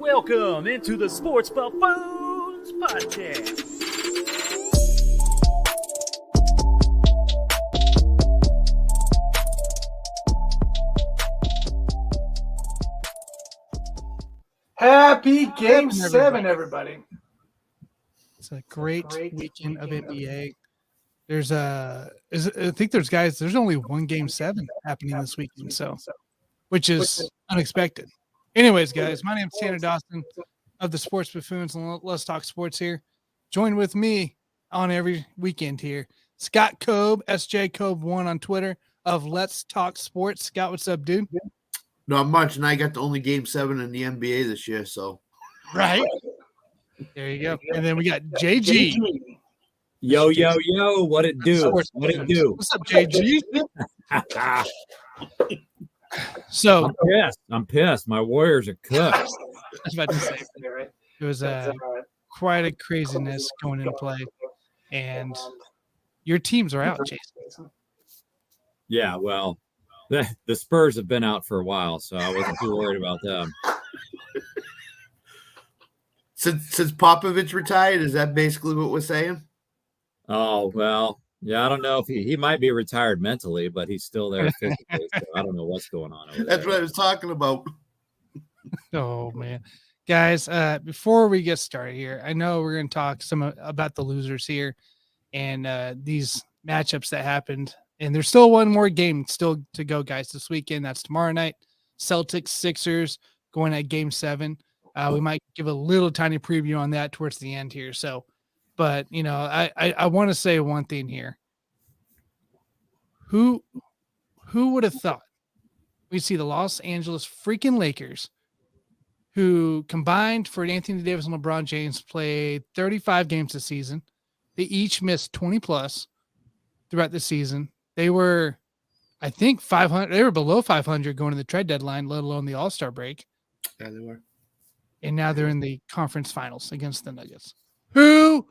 Welcome into the Sports Buffoons Podcast. Happy Game 7, everybody. It's a great weekend of NBA. There's I think there's only one Game 7 happening this weekend, which is unexpected. Anyways, guys, my name's Tanner Dawson of the Sports Buffoons, and let's talk sports here. Join with me on every weekend here, Scott Cobe, SJ Cobe1 on Twitter of Let's Talk Sports. Scott, what's up, dude? Not much, and I got the only Game 7 in the NBA this year, so. Right. There you go. And then we got JG. Yo, what it do? What it do? What's up, JG? So I'm pissed. My Warriors are cooked. I was about to say, it was quite a craziness going into play, and your teams are out, Jason. Yeah, well, the Spurs have been out for a while, so I wasn't too worried about them. Since Popovich retired, is that basically what we're saying? Oh, well, yeah, I don't know if he might be retired mentally, but he's still there physically, so I don't know what's going on over there. That's what I was talking about. Oh, man. Guys, before we get started here, I know we're going to talk some about the losers here and these matchups that happened. And there's still one more game still to go, guys, this weekend. That's tomorrow night. Celtics, Sixers going at Game 7. We might give a little tiny preview on that towards the end here. So, but, you know, I want to say one thing here. Who would have thought we'd see the Los Angeles freaking Lakers, who combined for Anthony Davis and LeBron James, played 35 games this season. They each missed 20 plus throughout the season. They were, I think, 500. They were below 500 going to the trade deadline, let alone the All-Star break. Yeah, they were. And now they're in the conference finals against the Nuggets. Who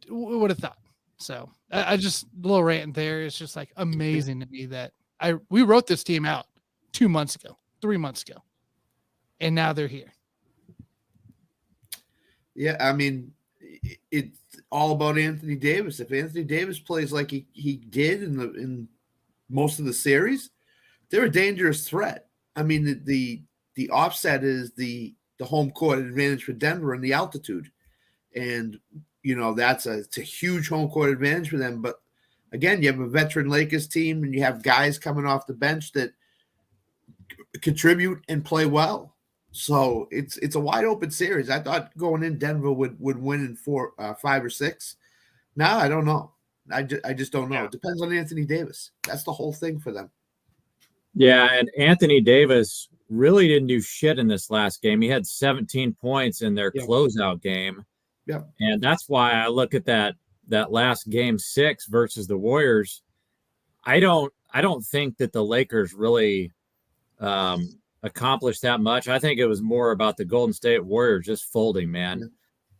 would have thought? So I just, a little rant there. It's just like amazing to me that we wrote this team out 3 months ago, and now they're here. Yeah, I mean, it's all about Anthony Davis. If Anthony Davis plays like he did in most of the series, they're a dangerous threat. I mean, the offset is the home court advantage for Denver and the altitude. And, you know, it's a huge home court advantage for them. But, again, you have a veteran Lakers team and you have guys coming off the bench that contribute and play well. So it's a wide open series. I thought going in Denver would win in 5 or 6. Now I don't know. I just don't know. Yeah. It depends on Anthony Davis. That's the whole thing for them. Yeah, and Anthony Davis really didn't do shit in this last game. He had 17 points in their closeout game. Yeah. And that's why I look at that last Game 6 versus the Warriors. I don't think that the Lakers really accomplished that much. I think it was more about the Golden State Warriors just folding, man.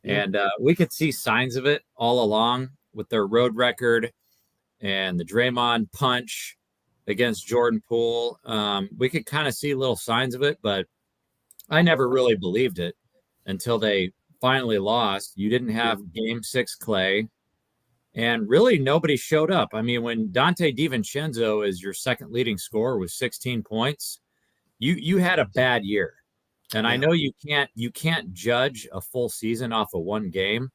Yeah. And we could see signs of it all along with their road record and the Draymond punch against Jordan Poole. We could kind of see little signs of it, but I never really believed it until they finally lost. You didn't have Game 6 Clay, and really nobody showed up. I mean, when Dante DiVincenzo is your second leading scorer with 16 points, you had a bad year. And I know you can't judge a full season off of one game,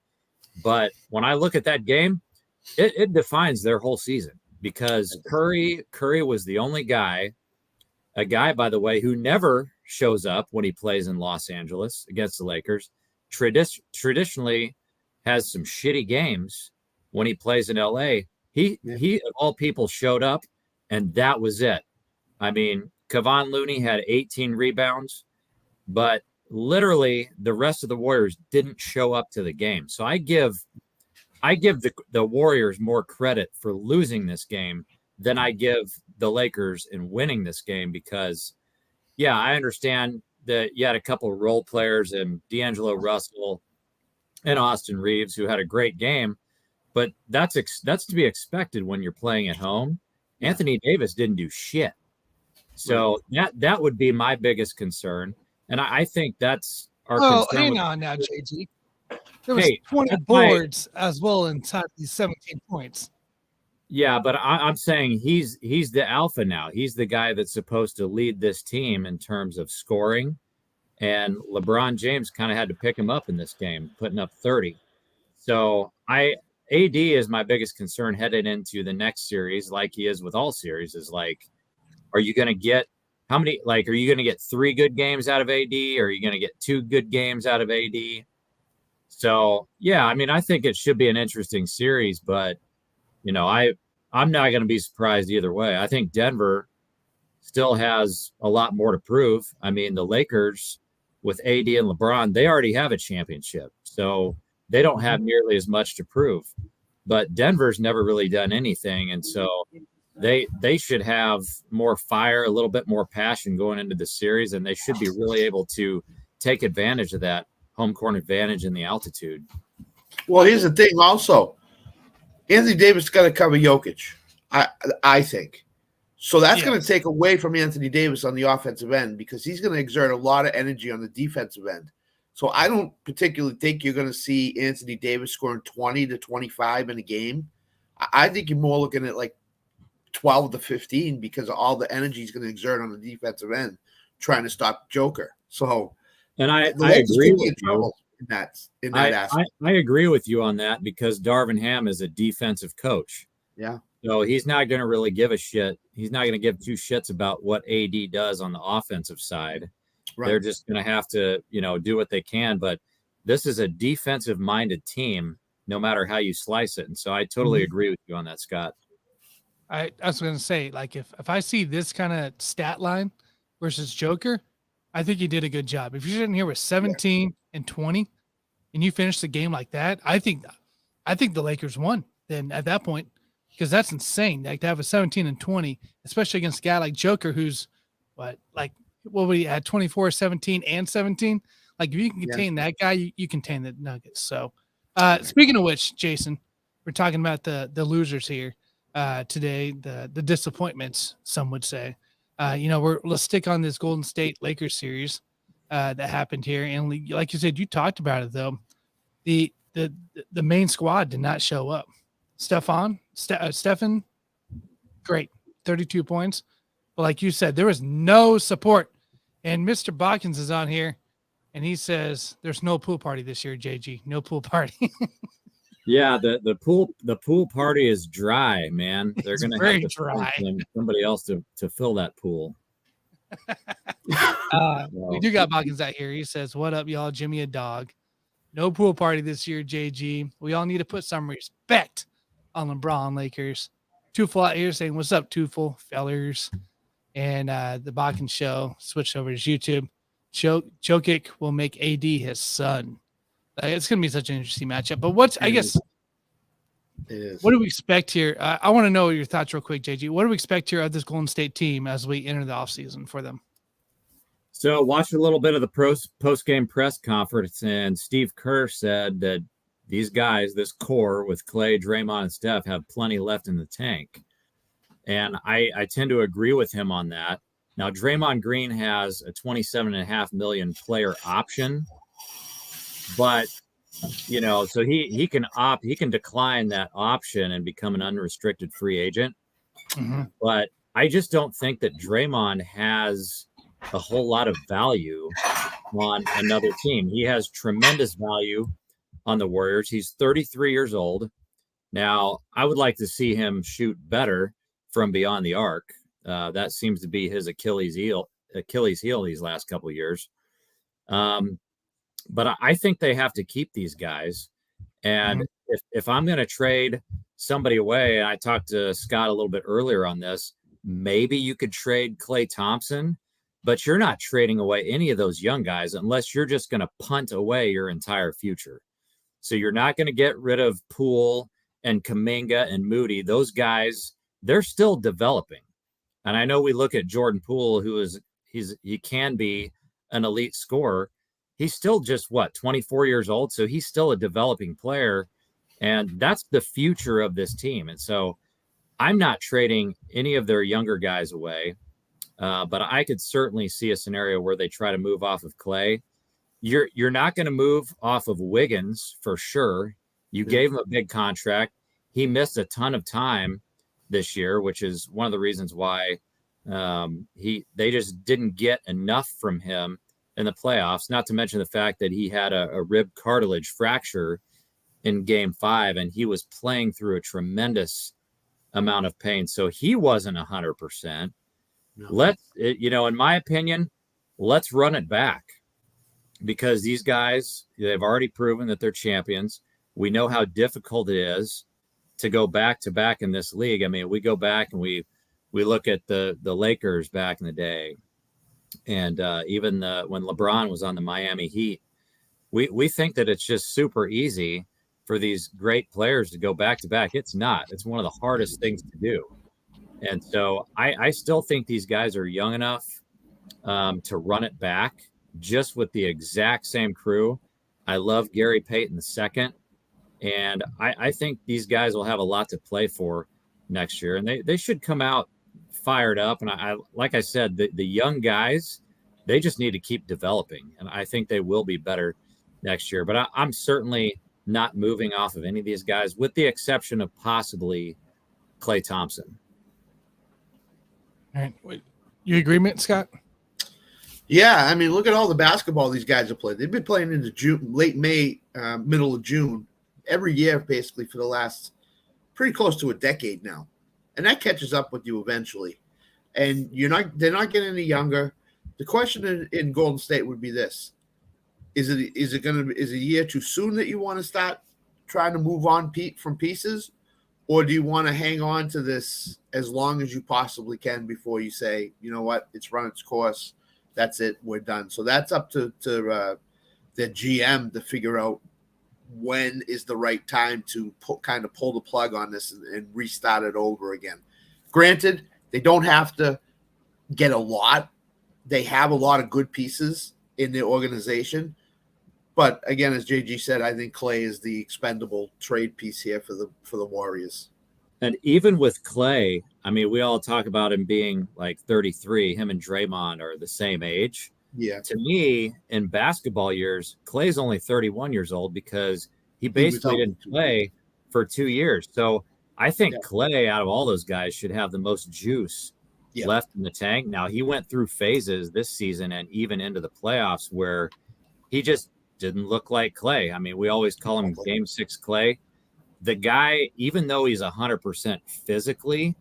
but when I look at that game, it defines their whole season. Because Curry was the only guy, a guy, by the way, who never shows up when he plays in Los Angeles against the Lakers. Traditionally has some shitty games when he plays in LA. He of all people showed up, and that was it. I mean, Kevon Looney had 18 rebounds, but literally the rest of the Warriors didn't show up to the game. So I give the Warriors more credit for losing this game than I give the Lakers in winning this game because, yeah, I understand that you had a couple of role players and D'Angelo Russell and Austin Reeves who had a great game, but that's to be expected when you're playing at home. Anthony Davis didn't do shit. So that would be my biggest concern. And I think that's our Oh, concern. hang With, on now, JG. There was hey, 20 that's boards as well inside these 17 points. yeah, but I'm saying he's the alpha now. He's the guy that's supposed to lead this team in terms of scoring. And LeBron James kind of had to pick him up in this game, putting up 30. So AD is my biggest concern headed into the next series, like he is with all series, is like, are you going to get how many, like, are you going to get 3 good games out of AD? Or are you going to get 2 good games out of AD? So, yeah, I mean, I think it should be an interesting series, but, I'm not going to be surprised either way. I think Denver still has a lot more to prove. I mean, the Lakers with AD and LeBron, they already have a championship. So they don't have nearly as much to prove. But Denver's never really done anything. And so they should have more fire, a little bit more passion going into the series, and they should be really able to take advantage of that home court advantage in the altitude. Well, here's the thing also. Anthony Davis got to cover Jokic, I think. So that's going to take away from Anthony Davis on the offensive end because he's going to exert a lot of energy on the defensive end. So I don't particularly think you're going to see Anthony Davis scoring 20 to 25 in a game. I think you're more looking at like 12 to 15 because of all the energy he's going to exert on the defensive end trying to stop Joker. So, and I agree with you in that aspect. I agree with you on that because Darvin Ham is a defensive coach. Yeah. So he's not going to really give a shit. He's not going to give 2 shits about what AD does on the offensive side. Right. They're just going to have to, do what they can. But this is a defensive-minded team, no matter how you slice it. And so I totally agree with you on that, Scott. I was going to say, like, if I see this kind of stat line versus Joker, I think you did a good job. If you're sitting here with 17 and 20 and you finish the game like that, I think the Lakers won then at that point. Because that's insane. Like to have a 17 and 20, especially against a guy like Joker, who's what would he had 24, 17, and 17? Like if you can contain that guy, you contain the Nuggets. So speaking of which, Jason, we're talking about the losers here today, the disappointments, some would say. Let's stick on this Golden State Lakers series that happened here. And like you said, you talked about it though. The main squad did not show up. Stefan, great, 32 points. But like you said, there was no support. And Mr. Botkins is on here, and he says there's no pool party this year, JG. No pool party. Yeah, the pool party is dry, man. They're going to have to find somebody else to fill that pool. We do got Botkins out here. He says, "What up, y'all? Jimmy a dog. No pool party this year, JG. We all need to put some respect on LeBron Lakers." Tufel out here saying, "What's up, Tufel, fellers?" And the Bakken show switched over to YouTube. Jokic will make AD his son. It's going to be such an interesting matchup. But what do we expect here? I want to know your thoughts real quick, JG. What do we expect here of this Golden State team as we enter the offseason for them? So watched a little bit of the post-game press conference, and Steve Kerr said that these guys, this core with Clay, Draymond, and Steph, have plenty left in the tank. And I tend to agree with him on that. Now, Draymond Green has a $27.5 million player option, but so he can decline that option and become an unrestricted free agent. Mm-hmm. But I just don't think that Draymond has a whole lot of value on another team. He has tremendous value on the Warriors. He's 33 years old. Now, I would like to see him shoot better from beyond the arc. That seems to be his Achilles heel these last couple of years. But I think they have to keep these guys. And if I'm going to trade somebody away, and I talked to Scott a little bit earlier on this, maybe you could trade Klay Thompson, but you're not trading away any of those young guys unless you're just going to punt away your entire future. So you're not going to get rid of Poole and Kuminga and Moody. Those guys, they're still developing. And I know we look at Jordan Poole, he can be an elite scorer. He's still just 24 years old. So he's still a developing player. And that's the future of this team. And so I'm not trading any of their younger guys away. But I could certainly see a scenario where they try to move off of Clay. You're not going to move off of Wiggins for sure. You gave him a big contract. He missed a ton of time this year, which is one of the reasons why they just didn't get enough from him in the playoffs. Not to mention the fact that he had a rib cartilage fracture in Game 5, and he was playing through a tremendous amount of pain. So he wasn't 100%. No. In my opinion, let's run it back, because these guys, they've already proven that they're champions. We know how difficult it is to go back to back in this league. I mean, we go back and we look at the Lakers back in the day, and even when LeBron was on the Miami Heat, we think that it's just super easy for these great players to go back to back. It's not. It's one of the hardest things to do. And so I still think these guys are young enough to run it back just with the exact same crew. I love Gary Payton II, and I think these guys will have a lot to play for next year, and they should come out fired up. And I like I said, the young guys, they just need to keep developing, and I think they will be better next year. But I'm certainly not moving off of any of these guys, with the exception of possibly Klay Thompson. All right. Wait, you agreement, Scott? Yeah, I mean, look at all the basketball these guys have played. They've been playing into June, late May, middle of June, every year basically for the last pretty close to a decade now, and that catches up with you eventually. And they're not getting any younger. The question in Golden State would be this: Is it a year too soon that you want to start trying to move on from pieces, or do you want to hang on to this as long as you possibly can before you say, you know what, it's run its course, that's it, we're done? So that's up to the GM to figure out when is the right time to kind of pull the plug on this and restart it over again. Granted, they don't have to get a lot. They have a lot of good pieces in their organization. But again, as JG said, I think Clay is the expendable trade piece here for the Warriors. And even with Clay, I mean, we all talk about him being like 33. Him and Draymond are the same age. Yeah. To me, in basketball years, Clay's only 31 years old because he basically didn't play for 2 years. So I think Clay, out of all those guys, should have the most juice left in the tank. Now, he went through phases this season and even into the playoffs where he just didn't look like Clay. I mean, we always call him Game 6 Clay. The guy, even though he's 100% physically,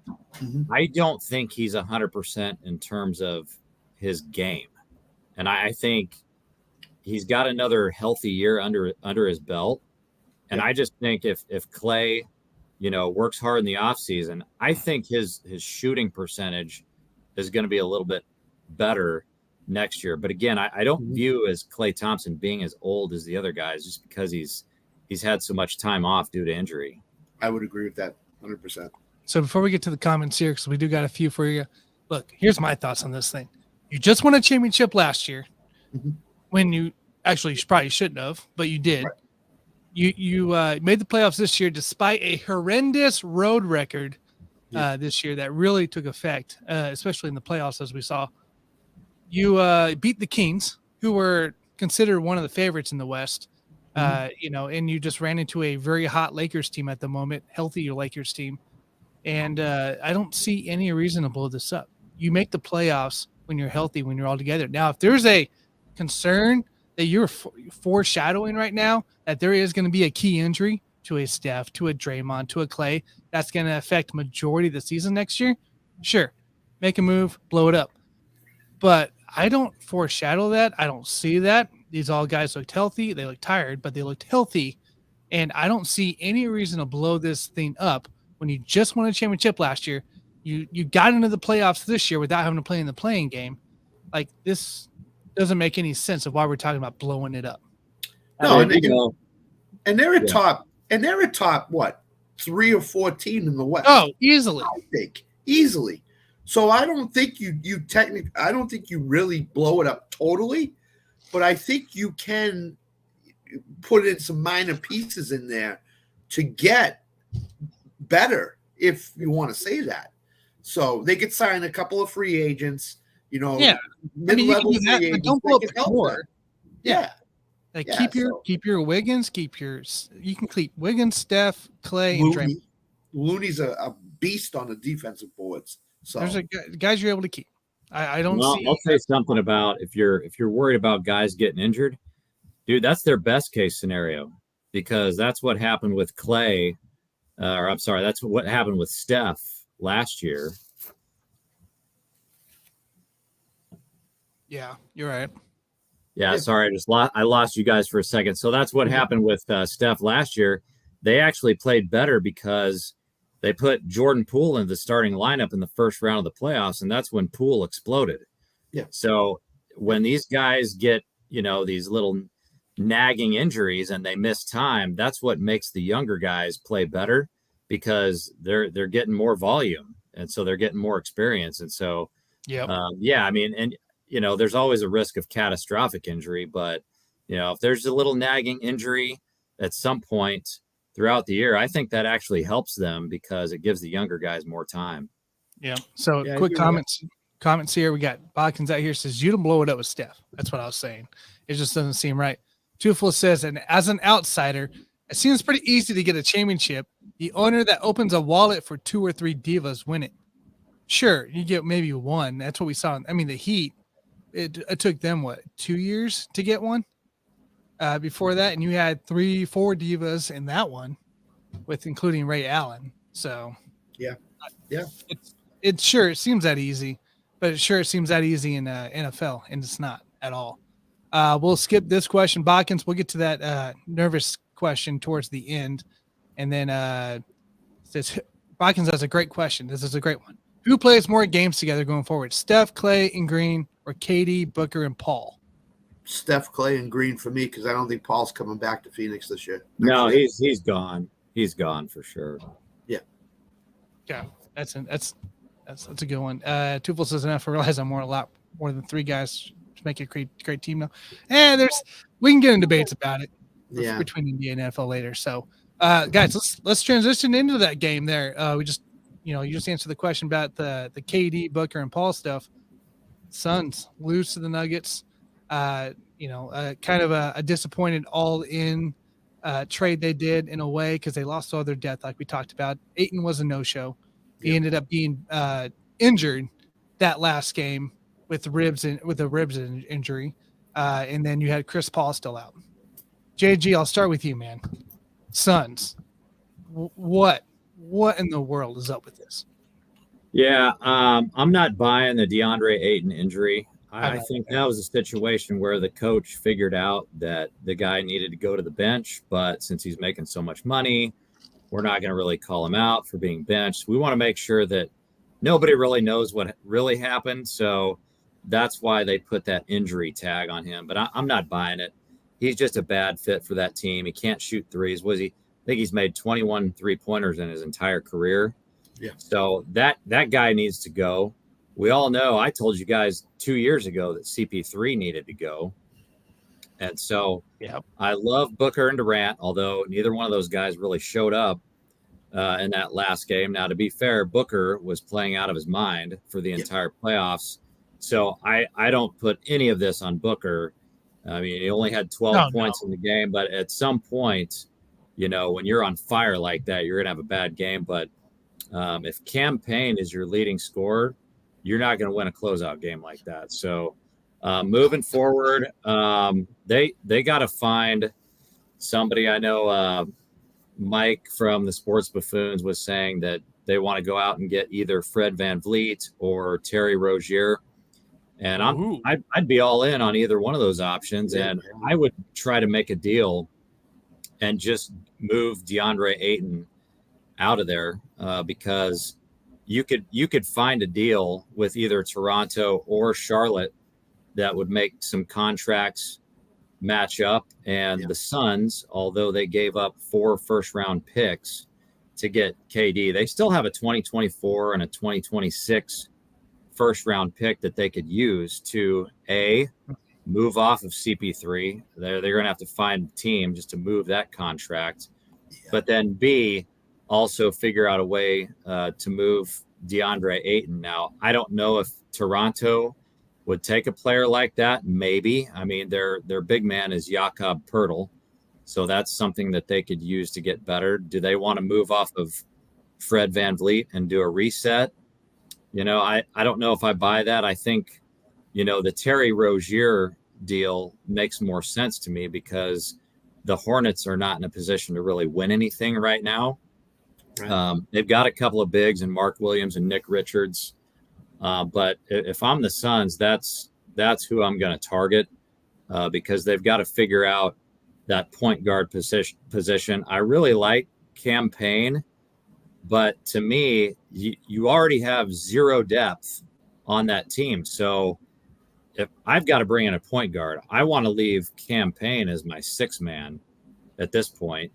I don't think he's 100% in terms of his game. And I think he's got another healthy year under his belt. And I just think if Clay, works hard in the offseason, I think his shooting percentage is going to be a little bit better next year. But again, I don't view as Klay Thompson being as old as the other guys just because he's had so much time off due to injury. I would agree with that 100%. So before we get to the comments here, because we do got a few for you, look, here's my thoughts on this thing. You just won a championship last year when you probably shouldn't have, but you did. Right. You made the playoffs this year despite a horrendous road record this year that really took effect, especially in the playoffs, as we saw. You beat the Kings, who were considered one of the favorites in the West, and you just ran into a very hot Lakers team at the moment, healthy Lakers team. And I don't see any reason to blow this up. You make the playoffs when you're healthy, when you're all together. Now, if there's a concern that you're foreshadowing right now that there is going to be a key injury to a Steph, to a Draymond, to a Clay, that's going to affect majority of the season next year, sure, make a move, blow it up. But I don't foreshadow that. I don't see that. These all guys looked healthy. They looked tired, but they looked healthy. And I don't see any reason to blow this thing up when you just won a championship last year. You got into the playoffs this year without having to play in the playing game. Like, this doesn't make any sense of why we're talking about blowing it up. No, and they're a top, what, 3 or 4 team in the West? Oh, easily. I think easily. So I don't think I don't think you really blow it up totally, but I think you can put in some minor pieces in there to get better, if you want to say that. So they could sign a couple of free agents. You know, Yeah. I mean, you can mid-level do that, free but agents don't that blow up can the help core. them. Yeah. Like Yeah, keep your Wiggins, you can keep Wiggins, Steph, Clay, and Draymond. Looney's a beast on the defensive boards. So There's guys you're able to keep. I don't Well, see. I'll say something about if you're worried about guys getting injured, dude, that's their best case scenario because that's what happened with Clay, or I'm sorry, that's what happened with Steph last year. Yeah, you're right. Yeah, sorry, I lost you guys for a second. So that's what happened with Steph last year. They actually played better because they put Jordan Poole in the starting lineup in the first round of the playoffs, and that's when Poole exploded. Yeah. So when these guys get, these little nagging injuries and they miss time, that's what makes the younger guys play better because they're getting more volume, and so they're getting more experience, and so I mean, and there's always a risk of catastrophic injury, but if there's a little nagging injury at some point throughout the year, I think that actually helps them because it gives the younger guys more time. Yeah. So quick comments here. We got Bodkins out here says you don't blow it up with Steph. That's what I was saying. It just doesn't seem right. Tufel says, and as an outsider, it seems pretty easy to get a championship. The owner that opens a wallet for 2 or 3 divas win it. Sure, you get maybe one. That's what we saw. I mean, the Heat, it took them 2 years to get one before that, and you had 3-4 divas in that one, with including Ray Allen. So it seems that easy, but it seems that easy in NFL, and it's not at all. We'll skip this question, Bodkins. We'll get to that nervous question towards the end, and then says Bodkins has a great question. This is a great one. Who plays more games together going forward? Steph, Clay, and Green, or KD, Booker, and Paul? Steph, Clay, and Green for me because I don't think Paul's coming back to Phoenix this year. No, he's gone. He's gone for sure. Yeah, that's a good one. Tufel says enough. I realize I'm a lot more than 3 guys to make a great team now. And we can get in debates about it between India and NFL later. So, guys, let's transition into that game there. We just. You just answered the question about the KD, Booker, and Paul stuff. Suns lose to the Nuggets. Kind of a disappointed all-in trade they did in a way because they lost all their depth, like we talked about. Ayton was a no-show. He ended up being injured that last game with a ribs injury, and then you had Chris Paul still out. JG, I'll start with you, man. Suns, what in the world is up with this? Yeah, I'm not buying the DeAndre Ayton injury. I think that was a situation where the coach figured out that the guy needed to go to the bench, but since he's making so much money, we're not going to really call him out for being benched. We want to make sure that nobody really knows what really happened, so that's why they put that injury tag on him. But I'm not buying it. He's just a bad fit for that team. He can't shoot threes. I think he's made 21 3-pointers in his entire career. Yeah. So that guy needs to go. We all know, I told you guys 2 years ago that CP3 needed to go. And so I love Booker and Durant, although neither one of those guys really showed up in that last game. Now, to be fair, Booker was playing out of his mind for the entire playoffs. So I don't put any of this on Booker. I mean, he only had 12 points in the game, but at some point, when you're on fire like that, you're going to have a bad game. But if Cam Payne is your leading scorer, you're not going to win a closeout game like that. So moving forward, they got to find somebody. I know Mike from the Sports Buffoons was saying that they want to go out and get either Fred VanVleet or Terry Rozier. And I'd be all in on either one of those options. And I would try to make a deal and just move DeAndre Ayton out of there because you could find a deal with either Toronto or Charlotte that would make some contracts match up. And the Suns, although they gave up 4 first-round picks to get KD, they still have a 2024 and a 2026 first-round pick that they could use to move off of CP3. They're going to have to find a team just to move that contract. But then B, also figure out a way to move DeAndre Ayton. Now, I don't know if Toronto would take a player like that. Maybe. I mean, their big man is Jakob Pertl. So that's something that they could use to get better. Do they want to move off of Fred VanVleet and do a reset? I don't know if I buy that. I think, the Terry Rozier deal makes more sense to me because the Hornets are not in a position to really win anything right now. Right. They've got a couple of bigs in Mark Williams and Nick Richards. But if I'm the Suns, that's who I'm going to target because they've got to figure out that point guard position. I really like Cam Payne, but to me, you already have zero depth on that team. So if I've got to bring in a point guard, I want to leave Cam Payne as my sixth man at this point.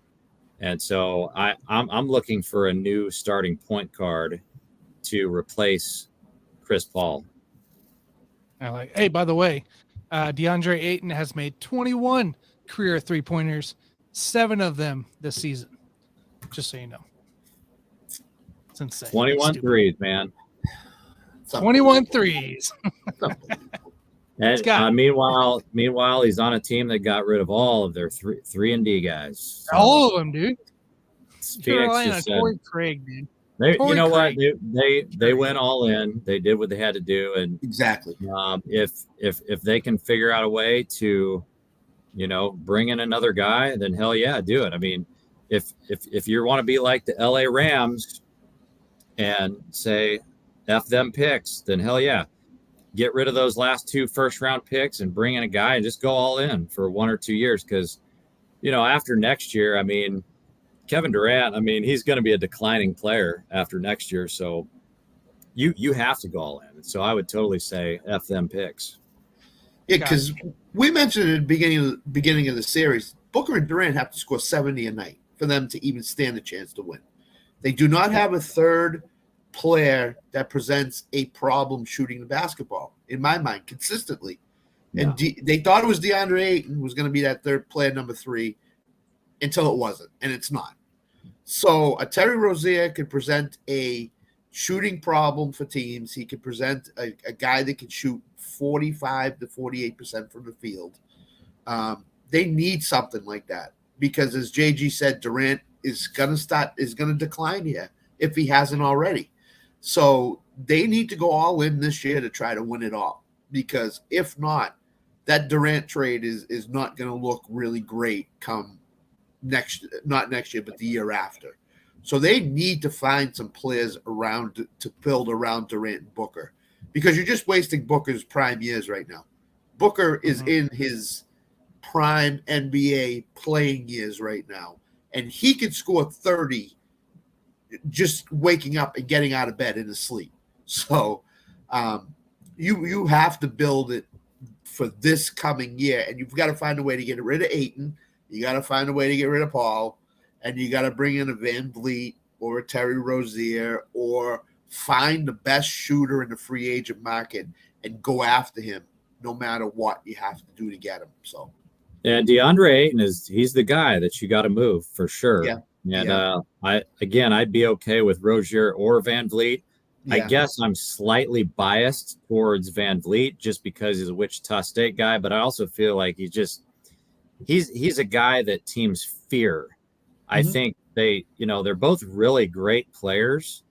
And so I'm looking for a new starting point guard to replace Chris Paul. Hey, by the way, DeAndre Ayton has made 21 career 3-pointers, 7 of them this season. Just so you know. It's insane. 21 threes, man. 21 threes. And meanwhile, he's on a team that got rid of all of their 3-and-D guys. So all of them, dude. You're relying on Torrey Craig, dude. You know what? They went all in. They did what they had to do, and exactly. If they can figure out a way to, bring in another guy, then hell yeah, do it. I mean, if you want to be like the LA Rams and say F them picks, then hell yeah. Get rid of those last 2 first-round picks and bring in a guy and just go all in for 1 or 2 years. Because, after next year, I mean, Kevin Durant, I mean, he's going to be a declining player after next year. So you have to go all in. So I would totally say F them picks. Yeah, because we mentioned at the beginning of the series, Booker and Durant have to score 70 a night for them to even stand a chance to win. They do not have a third player that presents a problem shooting the basketball, in my mind, consistently. No. And they thought it was DeAndre Ayton was going to be that third player, number 3, until it wasn't, and it's not. So a Terry Rozier could present a shooting problem for teams. He could present a guy that can shoot 45 to 48% from the field. They need something like that because, as JG said, Durant is going to decline here if he hasn't already. So they need to go all in this year to try to win it all, because if not, that Durant trade is not going to look really great come not next year, but the year after. So they need to find some players around to build around Durant and Booker, because you're just wasting Booker's prime years right now. Booker is in his prime NBA playing years right now, and he can score 30 just waking up and getting out of bed in his sleep. So you have to build it for this coming year, and you've got to find a way to get rid of Ayton. You got to find a way to get rid of Paul, and you got to bring in a VanVleet or a Terry Rozier, or find the best shooter in the free agent market and go after him no matter what you have to do to get him. So, yeah, DeAndre Ayton he's the guy that you got to move for sure. Yeah. And I'd be okay with Rozier or VanVleet. Yeah. I guess I'm slightly biased towards VanVleet just because he's a Wichita State guy, but I also feel like he's a guy that teams fear. I think they're both really great players,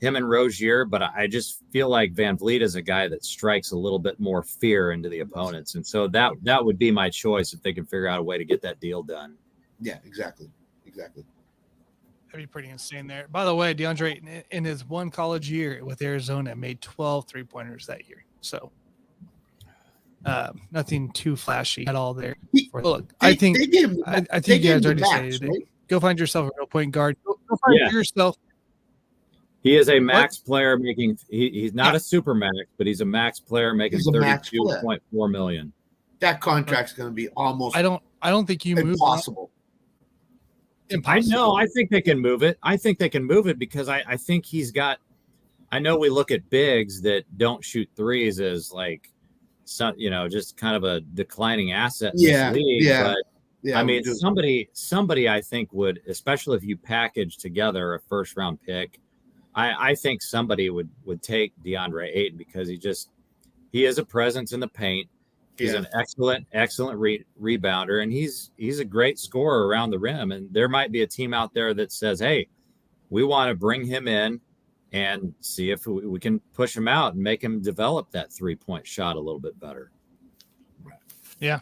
him and Rozier, but I just feel like VanVleet is a guy that strikes a little bit more fear into the opponents. And so that would be my choice if they can figure out a way to get that deal done. Yeah, exactly. That'd be pretty insane there. By the way, DeAndre, in his one college year with Arizona, made 12 3-pointers that year. So nothing too flashy at all there. Look, I think you guys already said it. Right? Go find yourself a real point guard. Go find yourself. He is a max player making. He's not a super max, but he's a max player making $32.4 million. That contract's going to be almost. I don't think you impossible. I think they can move it. I think they can move it because I think he's got. I know we look at bigs that don't shoot threes as like, just kind of a declining asset in this league. But I mean, somebody I think would, especially if you package together a first round pick, I think somebody would take DeAndre Ayton because he's he is a presence in the paint. He's Yeah. an excellent rebounder, and he's a great scorer around the rim. And there might be a team out there that says, "Hey, we want to bring him in and see if we can push him out and make him develop that 3-point shot a little bit better." Yeah.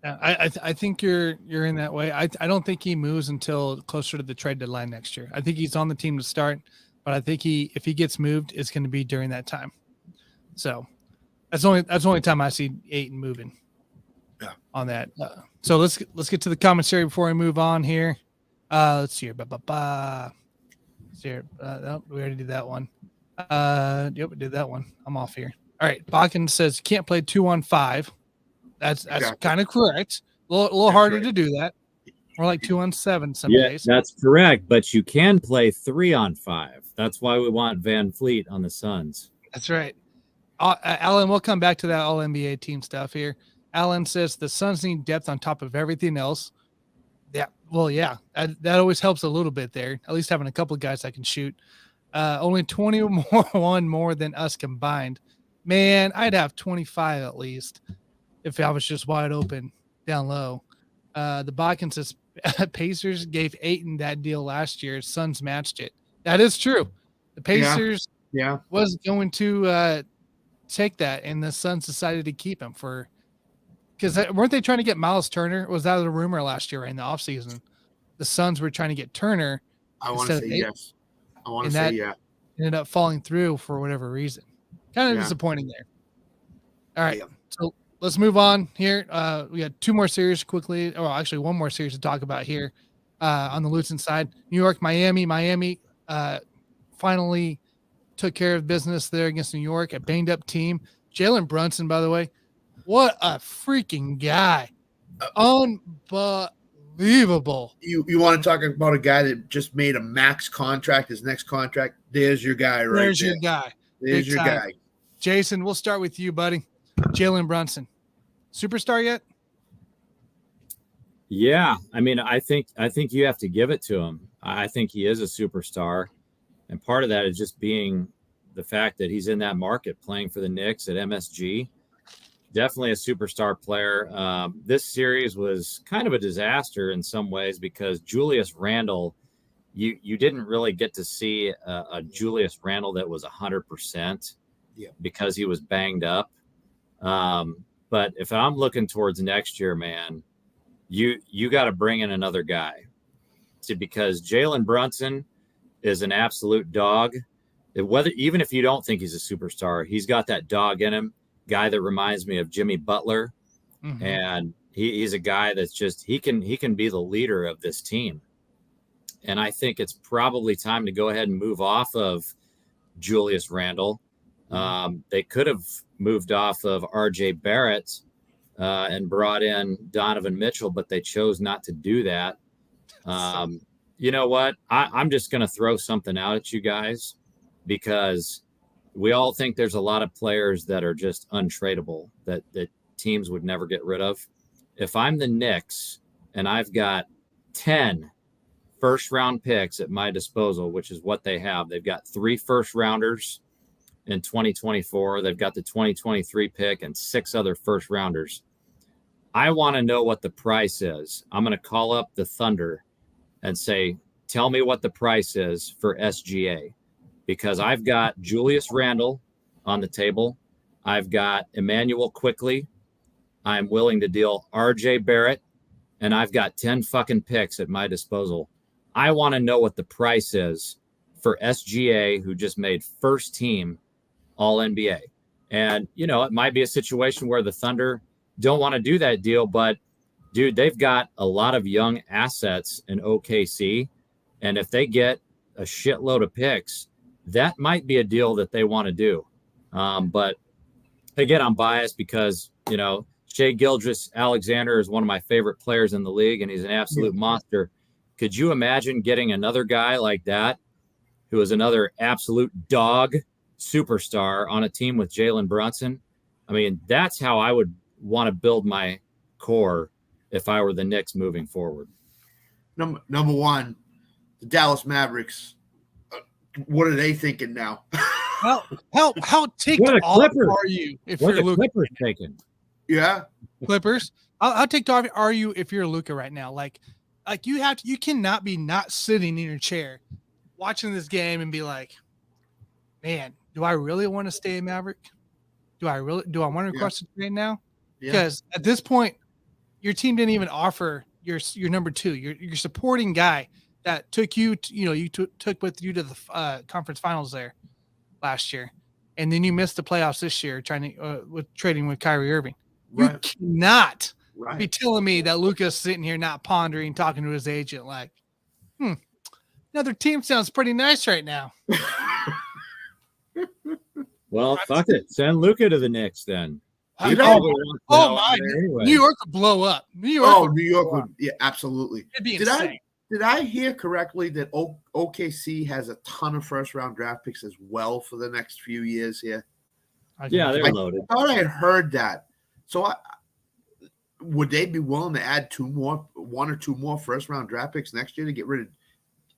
I think you're in that way. I don't think he moves until closer to the trade deadline next year. I think he's on the team to start, but I think if he gets moved, it's going to be during that time. So that's the only time I see Ayton moving. Yeah. On that. So let's get to the commentary before we move on here. Let's see here. Let's see here. No, we already did that one. Yep, we did that one. I'm off here. All right. Bakken says you can't play 2-on-5. That's Exactly. kind of correct. A little harder to do that. More like 2-on-7 some days. That's correct. But you can play 3-on-5. That's why we want Van Fleet on the Suns. That's right. Alan, we'll come back to that All-NBA team stuff here. Alan says the Suns need depth on top of everything else. Yeah, well, yeah, that always helps a little bit there. At least having a couple of guys that can shoot. Only 21 more than us combined. Man, I'd have 25 at least if I was just wide open down low. The Bakken says Pacers gave Ayton that deal last year. Suns matched it. That is true. The Pacers was going to take that, and the Suns decided to keep him because weren't they trying to get Miles Turner? Was that a rumor last year in the offseason? The Suns were trying to get Turner. I want to say yes. I want to say yeah. Ended up falling through for whatever reason. Kind of disappointing there. All right. Yeah. So let's move on here. We got two more series quickly. Or actually one more series to talk about here on the Luton side. New York, Miami. Miami finally took care of business there against New York, a banged up team. Jalen Brunson, by the way, what a freaking guy. Unbelievable. You want to talk about a guy that just made a max contract, his next contract? There's your guy right there. There's your guy. There's your guy. Jason, we'll start with you, buddy. Jalen Brunson. Superstar yet? Yeah. I mean, I think you have to give it to him. I think he is a superstar. And part of that is just being the fact that he's in that market playing for the Knicks at MSG. Definitely a superstar player. This series was kind of a disaster in some ways because Julius Randle, you didn't really get to see a Julius Randle that was 100% because he was banged up. But if I'm looking towards next year, man, you got to bring in another guy because Jalen Brunson is an absolute dog. Even if you don't think he's a superstar, he's got that dog in him. Guy that reminds me of Jimmy Butler, and he's a guy that's just he can be the leader of this team. And I think it's probably time to go ahead and move off of Julius Randle. They could have moved off of RJ Barrett and brought in Donovan Mitchell, but they chose not to do that. You know what? I'm just going to throw something out at you guys because we all think there's a lot of players that are just untradeable that teams would never get rid of. If I'm the Knicks and I've got 10 first-round picks at my disposal, which is what they have, they've got 3 first-rounders in 2024. They've got the 2023 pick and 6 other first-rounders. I want to know what the price is. I'm going to call up the Thunder and say, tell me what the price is for SGA. Because I've got Julius Randle on the table. I've got Emmanuel Quickley. I'm willing to deal RJ Barrett. And I've got 10 fucking picks at my disposal. I want to know what the price is for SGA, who just made first team All-NBA. And, it might be a situation where the Thunder don't want to do that deal. But, dude, they've got a lot of young assets in OKC. And if they get a shitload of picks, that might be a deal that they want to do. But again, I'm biased because, Shai Gilgeous-Alexander is one of my favorite players in the league, and he's an absolute monster. Could you imagine getting another guy like that, who is another absolute dog superstar on a team with Jalen Brunson? I mean, that's how I would want to build my core if I were the Knicks moving forward. Number one, the Dallas Mavericks. What are they thinking now? How ticked What are the off Clippers? are you if What you're are the Luka? Clippers taking? Yeah. Clippers? How ticked off are you if you're Luka right now? Like you cannot be not sitting in your chair watching this game and be like, man, do I really want to stay a Maverick? Do I want to cross the trade now? Yeah. Because at this point, your team didn't even offer your number two, your supporting guy that took you, took with you to the conference finals there last year, and then you missed the playoffs this year trying to with trading with Kyrie Irving. Right. You cannot Right. be telling me that Luka's sitting here not pondering, talking to his agent like, another team sounds pretty nice right now. Well, fuck it. Send Luka to the Knicks then. He New probably wants to hell my! out there anyway. New York would blow up. New York. Oh, would New York blow would. up. Yeah, absolutely. It'd be Did insane. Did I hear correctly that OKC has a ton of first-round draft picks as well for the next few years here? Yeah, they're loaded. I thought I had heard that. So would they be willing to add one or two more first-round draft picks next year to get rid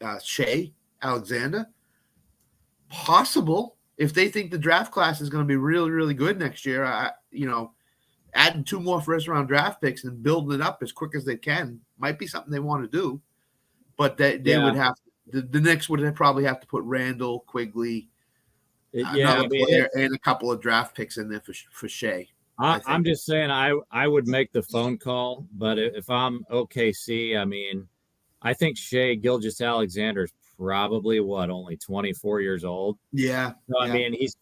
of Shea Alexander? Possible. If they think the draft class is going to be really, really good next year, adding two more first-round draft picks and building it up as quick as they can might be something they want to do. But they would have the Knicks would probably have to put Randall, Quigley, another player, and a couple of draft picks in there for Shea. I'm just saying I would make the phone call, but if I'm OKC, I mean, I think Shea Gilgeous-Alexander is probably only 24 years old. Yeah. So, I mean, he's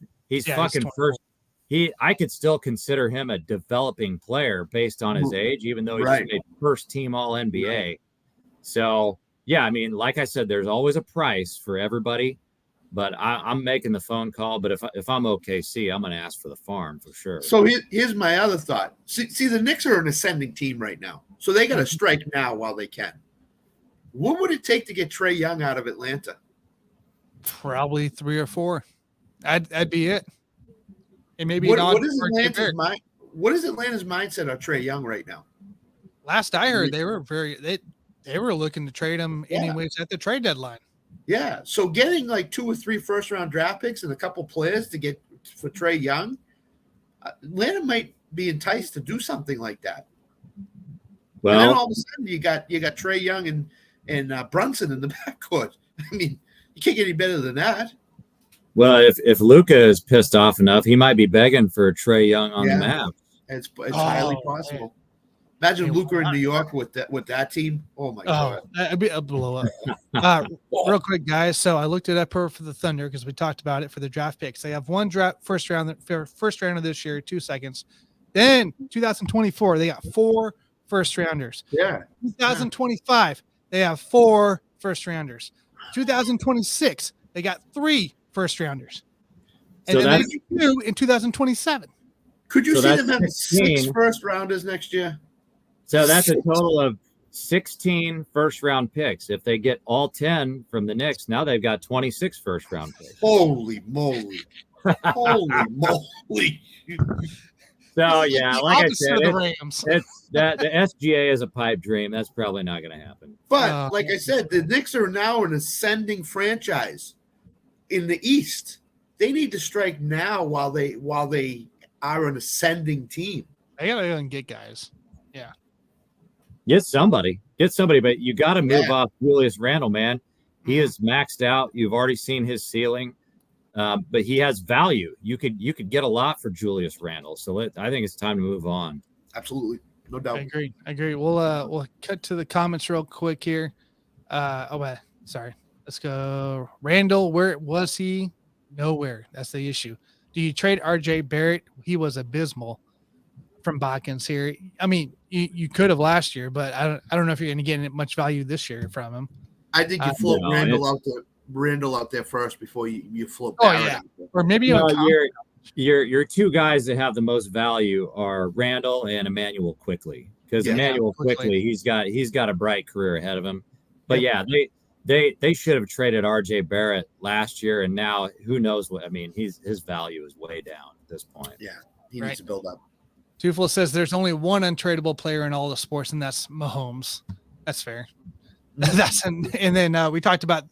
fucking he's first. I could still consider him a developing player based on his age, even though he's made first team All NBA. Right. So yeah, I mean, like I said, there's always a price for everybody, but I'm making the phone call. But if I'm OKC, I'm going to ask for the farm for sure. So here's my other thought. See, the Knicks are an ascending team right now, so they got to strike now while they can. What would it take to get Trae Young out of Atlanta? Probably 3 or 4. That'd be it. And maybe what is Atlanta's mindset on Trae Young right now? Last I heard, they were looking to trade him anyways at the trade deadline. Yeah, so getting like 2 or 3 first-round draft picks and a couple players to get for Trae Young, Atlanta might be enticed to do something like that. Well, and then all of a sudden you got Trae Young and Brunson in the backcourt. I mean, you can't get any better than that. Well, if Luka is pissed off enough, he might be begging for Trae Young on the map. It's highly possible. Man. Imagine Luka in New York with that team. Oh my God, that'd be a blow up. Real quick, guys. So I looked it up for the Thunder because we talked about it for the draft picks. They have one first rounder this year, 2 seconds. Then 2024, they got 4 first rounders. Yeah. 2025, they have 4 first rounders. 2026, they got 3 first rounders. And so then they get 2 in 2027. Could you see them having 6 first rounders next year? So that's a total of 16 first round picks. If they get all 10 from the Knicks, now they've got 26 first round picks. Holy moly. Holy moly. So yeah, like I said, it's that the SGA is a pipe dream. That's probably not going to happen. But like I said, the Knicks are now an ascending franchise in the East. They need to strike now while they are an ascending team. They gotta go and get guys. Yeah. Get somebody, but you got to move off Julius Randle, man. He is maxed out. You've already seen his ceiling, but he has value. You could get a lot for Julius Randle. So I think it's time to move on. Absolutely, no doubt. I agree. We'll cut to the comments real quick here. Sorry. Let's go. Randall, where was he? Nowhere. That's the issue. Do you trade RJ Barrett? He was abysmal from Botkins here. I mean, you could have last year, but I don't know if you're going to get much value this year from him. I think you float Randall out there first before you float. Or maybe your 2 guys that have the most value are Randall and Emmanuel Quickly, because Emmanuel Quickly he's got a bright career ahead of him. But they should have traded RJ Barrett last year, and now who knows what? I mean, his value is way down at this point. Yeah, he needs to build up. Tufel says there's only one untradeable player in all the sports, and that's Mahomes. That's fair. And then you talked about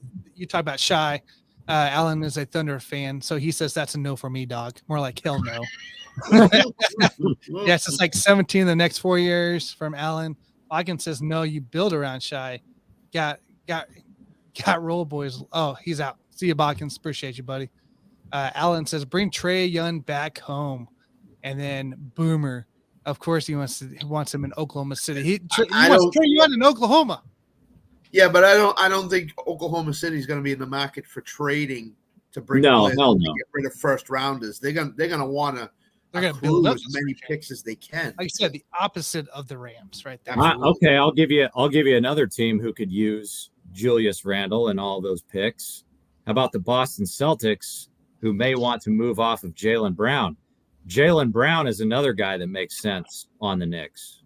Shy. Alan is a Thunder fan, so he says that's a no for me, dog. More like hell no. Yes, it's like 17 the next 4 years from Alan. Bakken says no, you build around Shy. Got roll boys. Oh, he's out. See you, Bakken. Appreciate you, buddy. Alan says bring Trey Young back home, and then Boomer. Of course, he wants him in Oklahoma City. He wants Trey Young in Oklahoma. Yeah, but I don't think Oklahoma City is going to be in the market for trading to bring players hell to no. get rid of first rounders. They're gonna want to build up as many picks as they can. Like I said, the opposite of the Rams, right there. Okay, I'll give you another team who could use Julius Randle and all those picks. How about the Boston Celtics, who may want to move off of Jaylen Brown? Jaylen Brown is another guy that makes sense on the Knicks.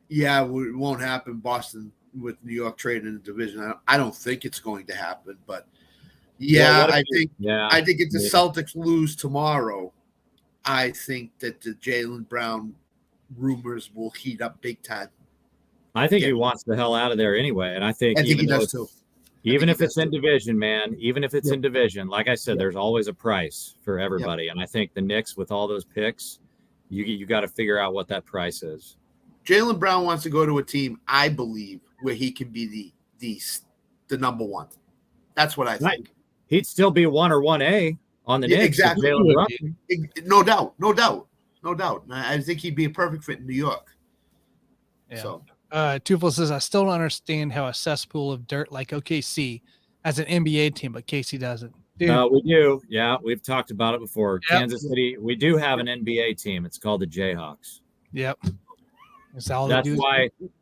Yeah, it won't happen. Boston with New York trading in the division. I don't think it's going to happen, but I think if the Celtics lose tomorrow, I think that the Jaylen Brown rumors will heat up big time. I think he wants the hell out of there anyway, and I think he does too. Even if it's in division, man, even if it's in division, like I said, there's always a price for everybody, and I think the Knicks with all those picks, you got to figure out what that price is. Jaylen Brown wants to go to a team, I believe, where he can be the number one. That's what I think. Right. He'd still be 1 or 1A on the Knicks. Exactly. No doubt. I think he'd be a perfect fit in New York. Yeah. So, Tufel says, I still don't understand how a cesspool of dirt like OKC has an NBA team, but KC doesn't. Dude. We do. Yeah, we've talked about it before. Yep. Kansas City, we do have an NBA team. It's called the Jayhawks. Yep.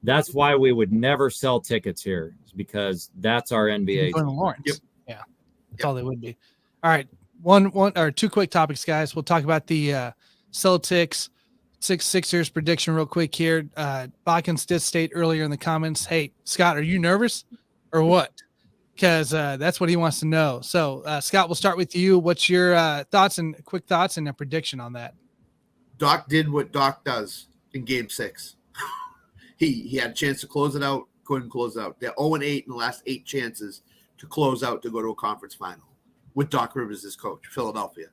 That's why we would never sell tickets here, because that's our NBA team. team. Lawrence. Yep. Yeah. That's all they would be. All right. One or two quick topics, guys. We'll talk about the Celtics Sixers prediction real quick here. Bakken did state earlier in the comments, hey, Scott, are you nervous or what? Because that's what he wants to know. So, Scott, we'll start with you. What's your quick thoughts and a prediction on that? Doc did what Doc does in Game 6. He had a chance to close it out, couldn't close it out. They're 0-8 in the last 8 chances to close out to go to a conference final with Doc Rivers as coach, Philadelphia.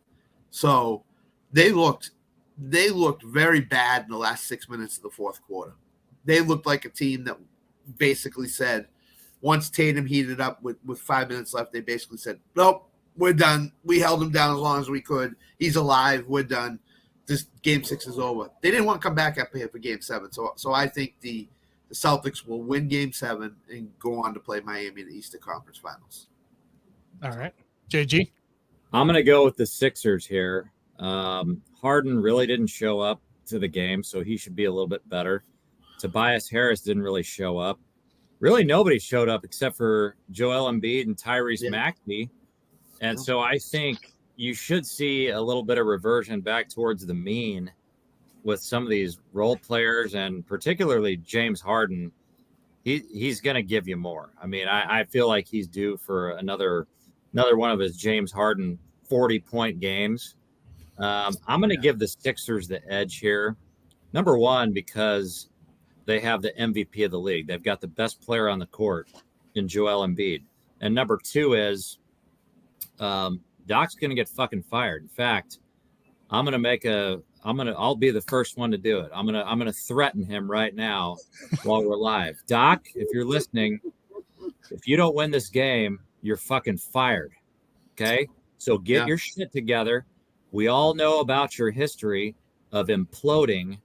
So they looked very bad in the last 6 minutes of the fourth quarter. They looked like a team that basically said, once Tatum heated up with 5 minutes left, they basically said, nope, we're done. We held him down as long as we could. He's alive. We're done. This Game 6 is over. They didn't want to come back up here for Game 7. So I think the Celtics will win Game 7 and go on to play Miami in the Eastern Conference Finals. All right. JG? I'm going to go with the Sixers here. Harden really didn't show up to the game, so he should be a little bit better. Tobias Harris didn't really show up. Really, nobody showed up except for Joel Embiid and Tyrese Maxey. And so I think you should see a little bit of reversion back towards the mean with some of these role players, and particularly James Harden. He's going to give you more. I mean, I feel like he's due for another one of his James Harden 40-point games. I'm going to give the Sixers the edge here. Number one, because they have the MVP of the league. They've got the best player on the court in Joel Embiid. And number two is Doc's going to get fucking fired. In fact, I'll be the first one to do it. I'm going to threaten him right now while we're live. Doc, if you're listening, if you don't win this game, you're fucking fired. Okay? So get your shit together. We all know about your history of imploding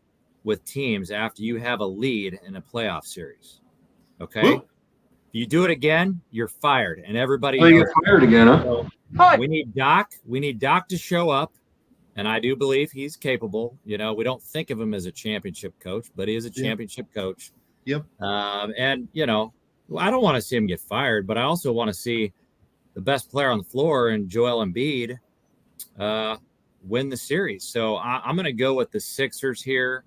with teams after you have a lead in a playoff series. Okay? Woo. If you do it again, you're fired. And everybody knows you're fired again, huh? So we need Doc. We need Doc to show up. And I do believe he's capable. You know, we don't think of him as a championship coach, but he is a championship coach. Yep. And, you know, I don't want to see him get fired, but I also want to see the best player on the floor and Joel Embiid win the series. So I'm going to go with the Sixers here.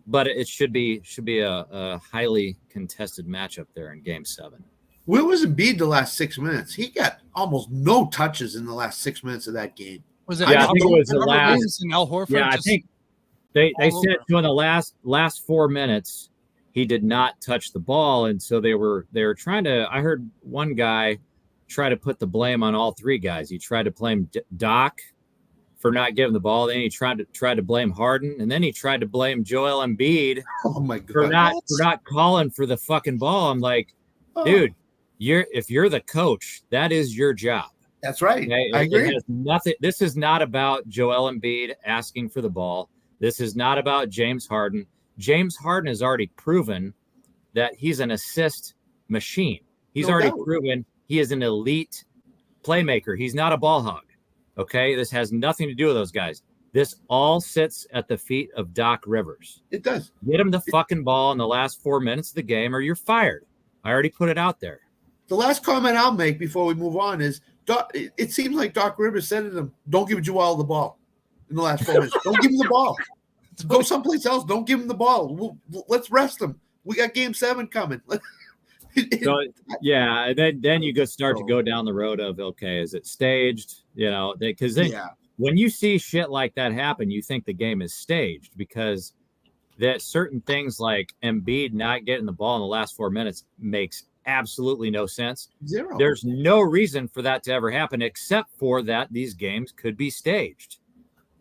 But it should be a highly contested matchup there in Game 7. Where was Embiid the last 6 minutes? He got almost no touches in the last 6 minutes of that game. Was it? Yeah, I think it was the last. Al Horford. Yeah, I think they said during the last 4 minutes he did not touch the ball, and so they were trying to. I heard one guy try to put the blame on all three guys. He tried to blame Doc for not giving the ball. Then he tried to blame Harden, and then he tried to blame Joel Embiid Oh my for God. not calling for the fucking ball. I'm like, Oh, dude, if you're the coach, that is your job. that's right. Okay? I agree. It has nothing. This is not about Joel Embiid asking for the ball. This is not about James Harden. James Harden has already proven that he's an assist machine. He's No already doubt. proven he is an elite playmaker. He's not a ball hog. Okay, this has nothing to do with those guys. This all sits at the feet of Doc Rivers. It does. Get him the fucking ball in the last 4 minutes of the game, or you're fired. I already put it out there. The last comment I'll make before we move on is it seems like Doc Rivers said to them, don't give Joel the ball in the last 4 minutes. Don't give him the ball. Go someplace else. Don't give him the ball. Let's rest him. We got game 7 coming. So, yeah, and then you start to go down the road of, okay, is it staged? You know, because then when you see shit like that happen, you think the game is staged, because that certain things like Embiid not getting the ball in the last 4 minutes makes absolutely no sense. Zero. There's no reason for that to ever happen, except for that these games could be staged.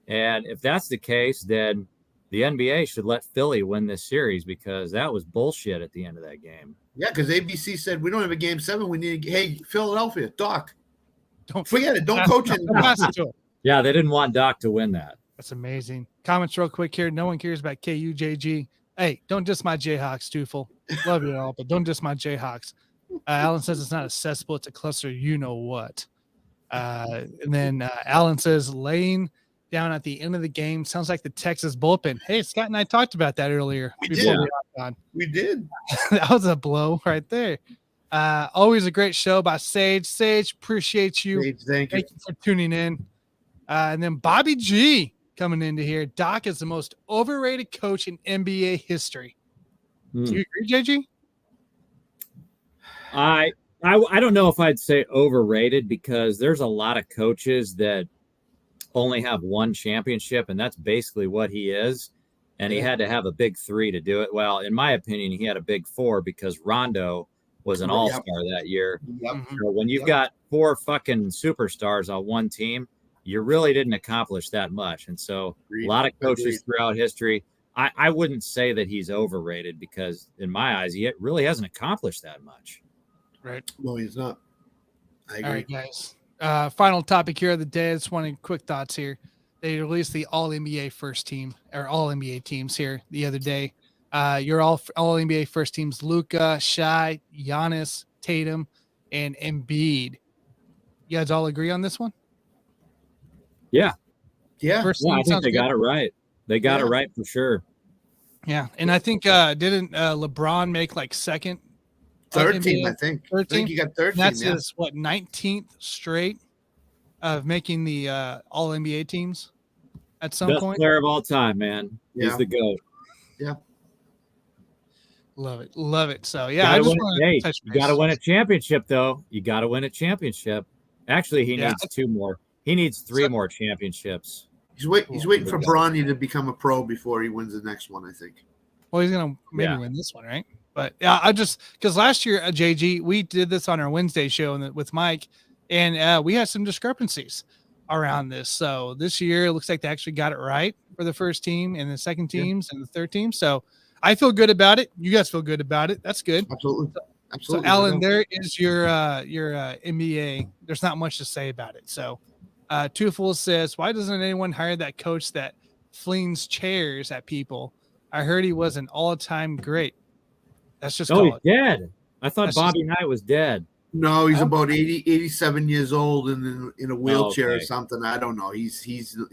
And if that's the case, then the NBA should let Philly win this series, because that was bullshit at the end of that game. Yeah, because ABC said we don't have a game 7. We need. Hey, Philadelphia, Doc, Don't forget it. Don't coach anymore. pass it to him. Yeah, they didn't want Doc to win that. That's amazing. Comments real quick here. No one cares about KUJG. Hey, don't diss my Jayhawks, Tufel. Love you all, but don't diss my Jayhawks. Alan says it's not a cesspool, it's a cluster. You know what? And then Alan says laying down at the end of the game sounds like the Texas bullpen. Hey, Scott and I talked about that earlier. We before did. we hopped on. We did. That was a blow right there. Always a great show by Sage. Sage, appreciate you. Hey, thank you. Thank you for tuning in. And then Bobby G coming into here. Doc is the most overrated coach in NBA history. Do you agree, JG? I don't know if I'd say overrated, because there's a lot of coaches that only have one championship, and that's basically what he is. And he had to have a big 3 to do it. Well, in my opinion, he had a big 4, because Rondo was an all-star that year. Yep. So when you've got 4 fucking superstars on one team, you really didn't accomplish that much. And so a lot of coaches throughout history, I wouldn't say that he's overrated, because in my eyes, he really hasn't accomplished that much. Right. No, he's not. I agree. All right, guys. Final topic here of the day. I just wanted quick thoughts here. They released the All NBA first team, or All NBA teams here the other day. Your all NBA first teams: Luka, Shai, Giannis, Tatum, and Embiid. You guys all agree on this one? Yeah. Yeah. First Yeah, team I think sounds they good. got it right. They got it right for sure. Yeah, and I think didn't LeBron make like second? Third team, NBA? I think. Third I think team? you got third And that's team. his 19th straight of making the All NBA teams at some Best point. player of all time, man. Yeah. He's the GOAT. Love it. So yeah, I just want to touch you base. got to win a championship, though. You got to win a championship. Actually, he needs 2 more. He needs 3 more championships. He's waiting for Bronny to become a pro before he wins the next one, I think. Well, he's gonna maybe win this one, right? But yeah, I just because last year at JG we did this on our Wednesday show with Mike, and we had some discrepancies around this. So this year it looks like they actually got it right for the first team and the second teams and the third team. So I feel good about it. You guys feel good about it. That's good. Absolutely. So Alan, there is your NBA. There's not much to say about it. So Tufel says, why doesn't anyone hire that coach that flings chairs at people? I heard he was an all-time great. That's just he's dead. I thought That's Bobby Knight was dead. No, he's about 87 years old and in a wheelchair or Okay. something. I don't know. He's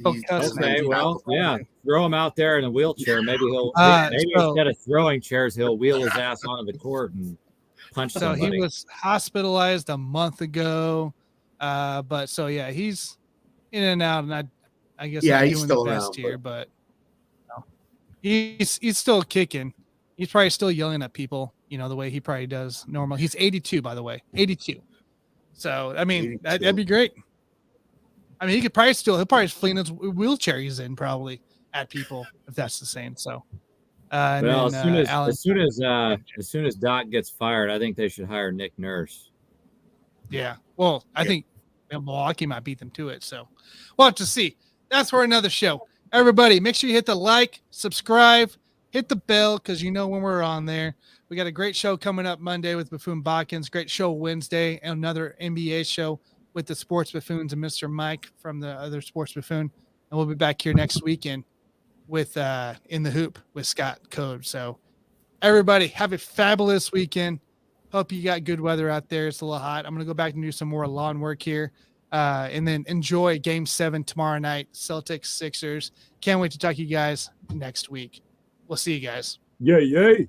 Okay, well, yeah, throw him out there in a wheelchair. Maybe he'll maybe so- instead of throwing chairs, he'll wheel his ass onto the court and punch So somebody. he was hospitalized a month ago. But so yeah, he's in and out, and I guess Yeah, not he's doing still the best around, here, but he's still kicking. He's probably still yelling at people, the way he probably does normal. He's 82, by the way, 82. So I mean, that'd be great. I mean, he'll probably fling his wheelchair he's in probably at people if that's the same. So, and well, then, as soon as Doc gets fired, I think they should hire Nick Nurse. yeah. Well, I think Milwaukee might beat them to it. So we'll have to see. That's for another show. Everybody, make sure you hit the like, subscribe, hit the bell because you know when we're on there. We got a great show coming up Monday with Buffoon Botkins. Great show Wednesday, and another NBA show with the Sports Buffoons and Mr. Mike from the other Sports Buffoon. And we'll be back here next weekend with In the Hoop with Scott Code. So everybody, have a fabulous weekend. Hope you got good weather out there. It's a little hot. I'm going to go back and do some more lawn work here. And then enjoy Game 7 tomorrow night, Celtics, Sixers. Can't wait to talk to you guys next week. We'll see you guys. Yay, yay.